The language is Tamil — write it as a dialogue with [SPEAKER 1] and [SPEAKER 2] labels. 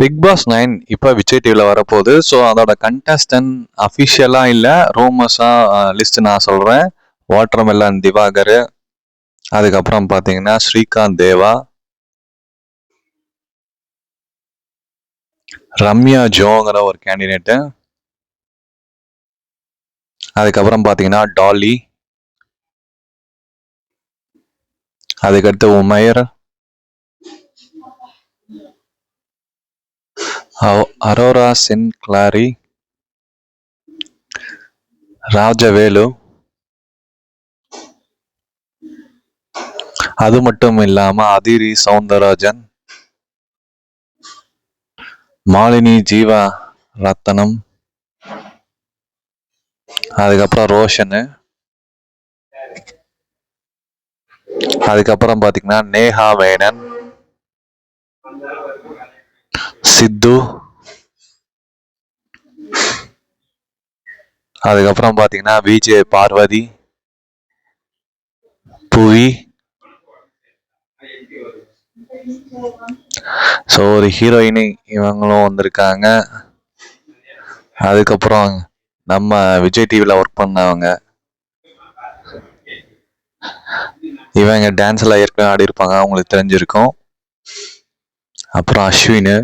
[SPEAKER 1] பிக் பாஸ் 9 இப்போ விஜய் டிவியில் வரப்போகுது. ஸோ அதோட கண்டஸ்டன்ட் அஃபிஷியலாக இல்லை, ரூமர்ஸாக லிஸ்ட் நான் சொல்கிறேன். வாட்டர்மெலன் திவாகர், அதுக்கப்புறம் பார்த்தீங்கன்னா ஸ்ரீகாந்த் தேவா, ரம்யா ஜோங்கிற ஒரு கேண்டிடேட்டு, அதுக்கப்புறம் பார்த்தீங்கன்னா டாலி, அதுக்கடுத்து உமைர், அரோரா சென் கிளாரி, ராஜவேலு, அது மட்டும் இல்லாமல் அதிரி சவுந்தரராஜன், மாலினி ஜீவா ரத்தனம், அதுக்கப்புறம் ரோஷனு, அதுக்கப்புறம் பார்த்தீங்கன்னா நேஹா மேனன், சித்து, அதுக்கப்புறம் பார்த்தீங்கன்னா விஜே பார்வதி, புவி. ஸோ ஒரு ஹீரோயினி இவங்களும் வந்திருக்காங்க. அதுக்கப்புறம் நம்ம விஜய் டிவியில் ஒர்க் பண்ணவங்க, இவங்க டான்ஸ்லாம் ஏற்கனவே ஆடி இருப்பாங்க, அவங்களுக்கு தெரிஞ்சிருக்கும். அப்புறம் அஸ்வின்,